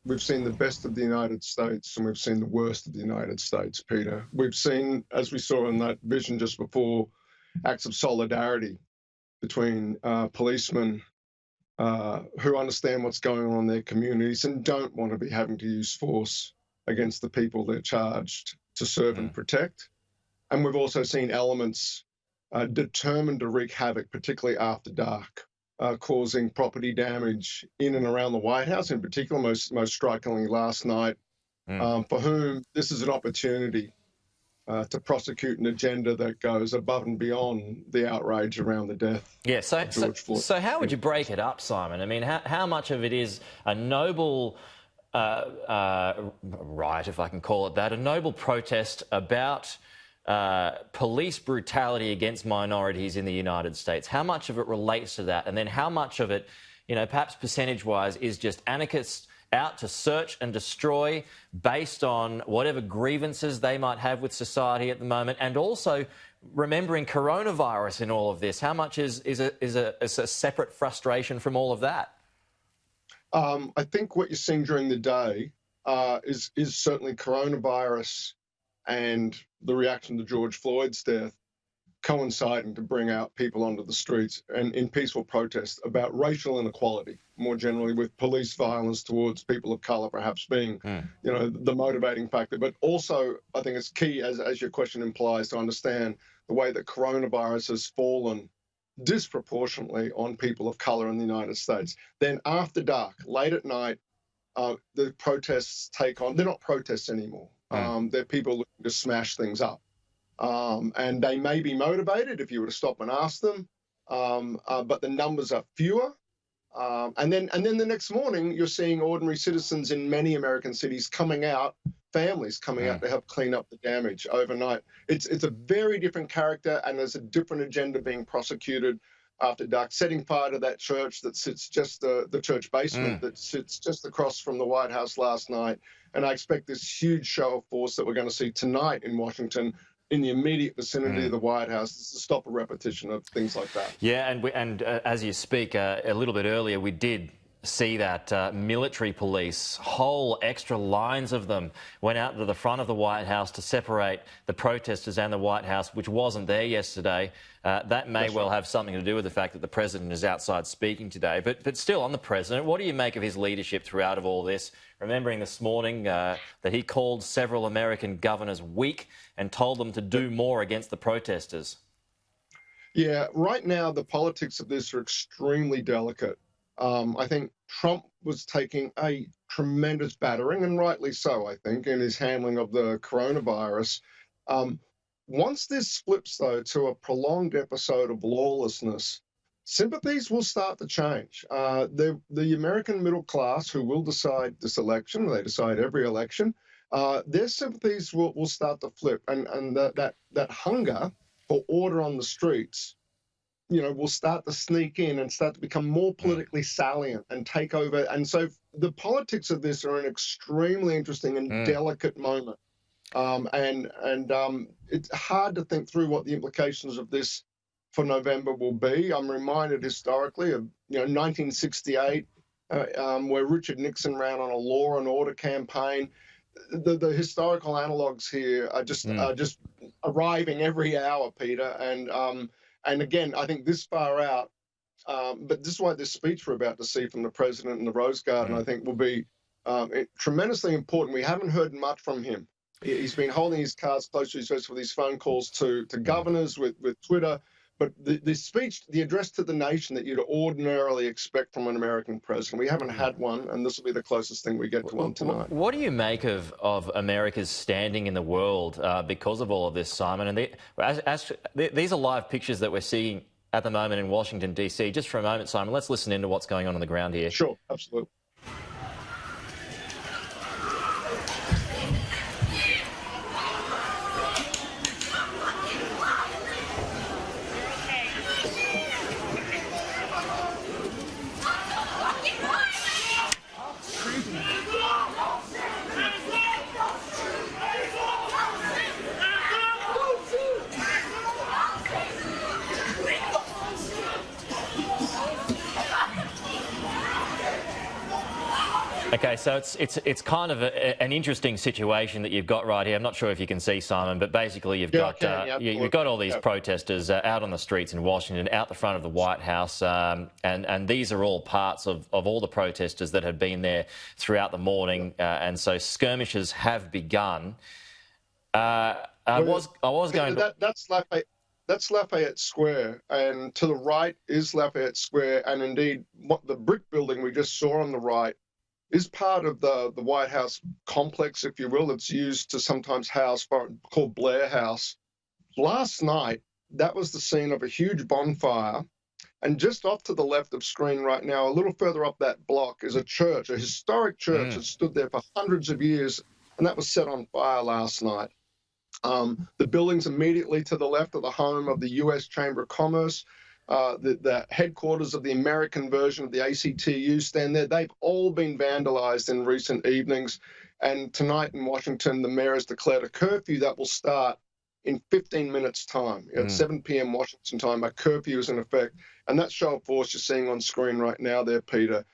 we've seen the best of the United States and we've seen the worst of the United States, Peter. We've seen, as we saw in that vision just before, acts of solidarity between policemen who understand what's going on in their communities and don't want to be having to use force against the people they're charged to serve and protect. And we've also seen elements determined to wreak havoc, particularly after dark, causing property damage in and around the White House, in particular, most strikingly last night, for whom this is an opportunity to prosecute an agenda that goes above and beyond the outrage around the death of George Floyd. So how would you break it up, Simon? I mean, how much of it is a noble right, if I can call it that, a noble protest about police brutality against minorities in the United States? How much of it relates to that? And then how much of it, you know, perhaps percentage-wise, is just anarchists out to search and destroy based on whatever grievances they might have with society at the moment, and also remembering coronavirus in all of this? How much is a separate frustration from all of that? I think what you're seeing during the day is certainly coronavirus and the reaction to George Floyd's death coinciding to bring out people onto the streets and in peaceful protest about racial inequality, more generally, with police violence towards people of colour perhaps being, you know, the motivating factor. But also, I think it's key, as your question implies, to understand the way that coronavirus has fallen disproportionately on people of colour in the United States. Then after dark, late at night, the protests take on, they're not protests anymore. They're people looking to smash things up. And they may be motivated if you were to stop and ask them, but the numbers are fewer. And then the next morning, you're seeing ordinary citizens in many American cities coming out, families coming out to help clean up the damage overnight. It's a very different character, and there's a different agenda being prosecuted after dark, setting fire to that church that sits just the church basement that sits just across from the White House last night. And I expect this huge show of force that we're going to see tonight in Washington in the immediate vicinity of the White House to stop a repetition of things like that. Yeah, and as you speak, a little bit earlier, we did see that military police, whole extra lines of them, went out to the front of the White House to separate the protesters and the White House, which wasn't there yesterday. That may well have something to do with the fact that the president is outside speaking today. But still, on the president, what do you make of his leadership throughout of all this? Remembering this morning that he called several American governors weak and told them to do more against the protesters. Yeah, right now the politics of this are extremely delicate. I think Trump was taking a tremendous battering, and rightly so, I think, in his handling of the coronavirus. Once this flips, though, to a prolonged episode of lawlessness, sympathies will start to change. The American middle class, who will decide this election, they decide every election, their sympathies will start to flip, and that hunger for order on the streets, you know, will start to sneak in and start to become more politically salient and take over. And so the politics of this are an extremely interesting and delicate moment. It's hard to think through what the implications of this for November will be. I'm reminded historically of, 1968, where Richard Nixon ran on a law and order campaign. The historical analogs here are just arriving every hour, Peter. And again, I think this far out, but this is why this speech we're about to see from the president in the Rose Garden, I think, will be tremendously important. We haven't heard much from him. He's been holding his cards close to his vest with his phone calls to governors, with Twitter. But the speech, the address to the nation that you'd ordinarily expect from an American president, we haven't had one, and this will be the closest thing we get to one tonight. What do you make of America's standing in the world because of all of this, Simon? And these are live pictures that we're seeing at the moment in Washington, D.C. Just for a moment, Simon, let's listen into what's going on the ground here. Sure, absolutely. Okay, so it's kind of an interesting situation that you've got right here. I'm not sure if you can see, Simon, but basically you've got all these protesters out on the streets in Washington, out the front of the White House, and these are all parts of all the protesters that have been there throughout the morning, and so skirmishes have begun. That's Lafayette Square, and to the right is Lafayette Square, and indeed what the brick building we just saw on the right is part of the White House complex, if you will. It's used to sometimes house, called Blair House. Last night, that was the scene of a huge bonfire. And just off to the left of screen right now, a little further up that block, is a church, a historic church that stood there for hundreds of years, and that was set on fire last night. The buildings immediately to the left are the home of the U.S. Chamber of Commerce. The headquarters of the American version of the ACTU stand there. They've all been vandalized in recent evenings. And tonight in Washington, the mayor has declared a curfew that will start in 15 minutes' time. At 7 p.m. Washington time, a curfew is in effect. And that show of force you're seeing on screen right now there, Peter,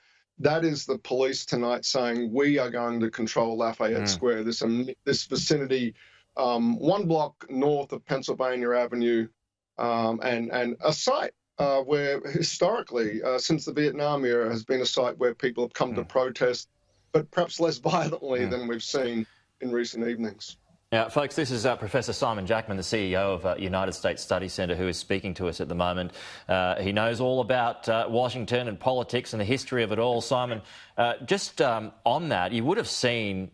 that is the police tonight saying, we are going to control Lafayette Square, this vicinity, 1 block north of Pennsylvania Avenue, and a site where historically, since the Vietnam era, has been a site where people have come to protest, but perhaps less violently than we've seen in recent evenings. Now, folks, this is Professor Simon Jackman, the CEO of United States Study Centre, who is speaking to us at the moment. He knows all about Washington and politics and the history of it all. Simon, just on that, you would have seen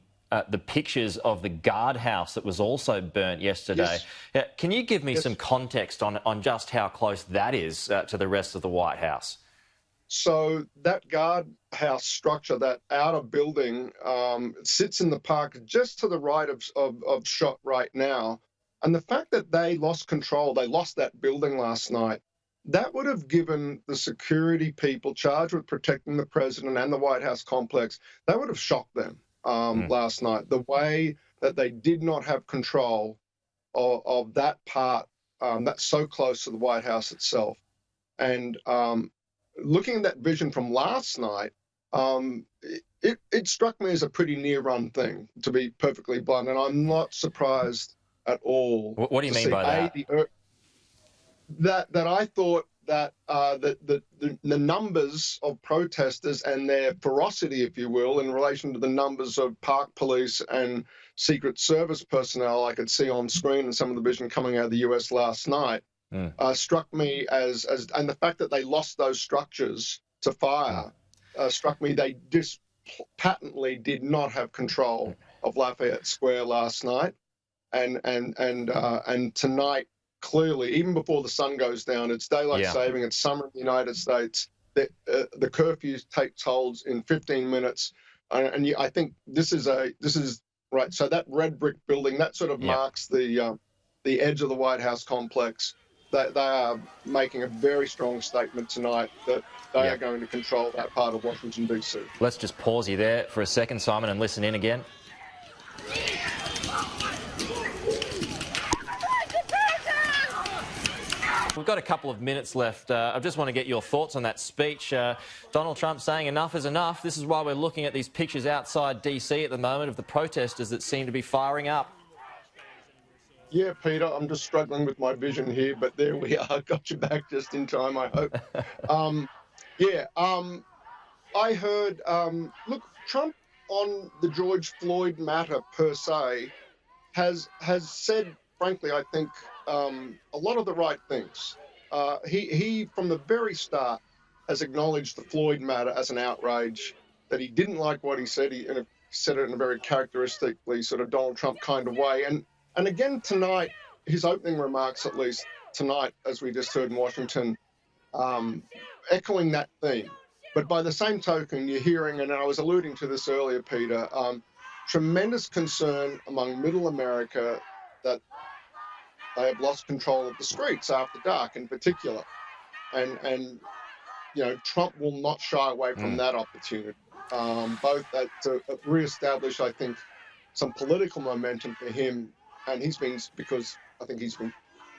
the pictures of the guardhouse that was also burnt yesterday. Yes. Can you give me some context on just how close that is to the rest of the White House? So that guardhouse structure, that outer building, sits in the park just to the right of shot right now. And the fact that they lost control, they lost that building last night, that would have given the security people charged with protecting the president and the White House complex, that would have shocked them. Last night, the way that they did not have control of that part that's so close to the White House itself. And looking at that vision from last night, it struck me as a pretty near-run thing, to be perfectly blunt, and I'm not surprised at all. What do you mean by that? That I thought that the numbers of protesters and their ferocity, if you will, in relation to the numbers of park police and Secret Service personnel I could see on screen and some of the vision coming out of the US last night, struck me as and the fact that they lost those structures to fire struck me they patently did not have control of Lafayette Square last night, and tonight. Clearly, even before the sun goes down, it's daylight saving, it's summer in the United States, the curfew takes holds in 15 minutes. And I think this is right. So that red brick building, that sort of marks the edge of the White House complex. They are making a very strong statement tonight that they are going to control that part of Washington, D.C. Let's just pause you there for a second, Simon, and listen in again. We've got a couple of minutes left. I just want to get your thoughts on that speech. Donald Trump saying enough is enough. This is why we're looking at these pictures outside DC at the moment of the protesters that seem to be firing up. Yeah, Peter, I'm just struggling with my vision here, but there we are. Got you back just in time, I hope. I heard, look, Trump on the George Floyd matter per se has said, frankly, I think, a lot of the right things. He, from the very start, has acknowledged the Floyd matter as an outrage, that he didn't like what he said. He said it in a very characteristically sort of Donald Trump kind of way. And again tonight, his opening remarks, at least tonight, as we just heard in Washington, echoing that theme. But by the same token, you're hearing, and I was alluding to this earlier, Peter, tremendous concern among middle America that they have lost control of the streets after dark in particular. And you know, Trump will not shy away from that opportunity, both to reestablish, I think, some political momentum for him. And because I think he's been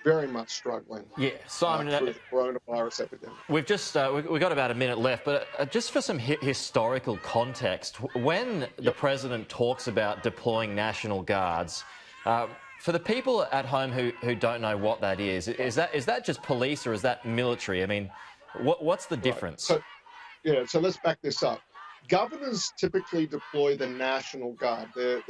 very much struggling Yeah, Simon, through the coronavirus epidemic. we've just we've got about a minute left, but just for some historical context, when the president talks about deploying National Guards, for the people at home who don't know what that is that just police or is that military? I mean, what's the difference? Right. So let's back this up. Governors typically deploy the National Guard. They're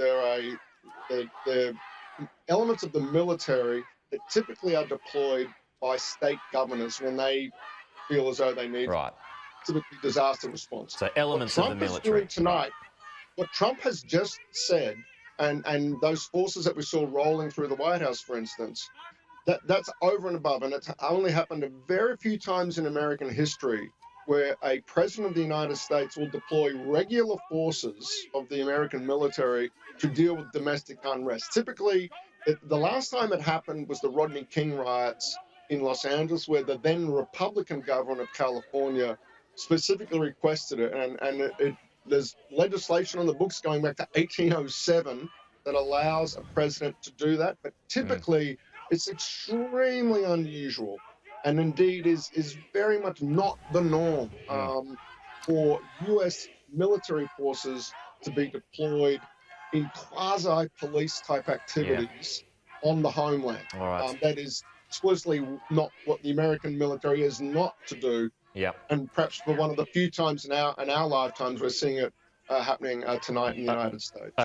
elements of the military that typically are deployed by state governors when they feel as though they need typically disaster response. So elements of the military. What Trump is doing tonight, what Trump has just said, and those forces that we saw rolling through the White House, for instance, that's over and above, and it's only happened a very few times in American history where a president of the United States will deploy regular forces of the American military to deal with domestic unrest. Typically, the last time it happened was the Rodney King riots in Los Angeles, where the then Republican governor of California specifically requested it. And there's legislation on the books going back to 1807 that allows a president to do that. But typically, it's extremely unusual, and indeed is very much not the norm for U.S. military forces to be deployed in quasi-police type activities on the homeland. All right. That is explicitly not what the American military is not to do. And perhaps for one of the few times in our lifetimes, we're seeing it happening tonight in the United States.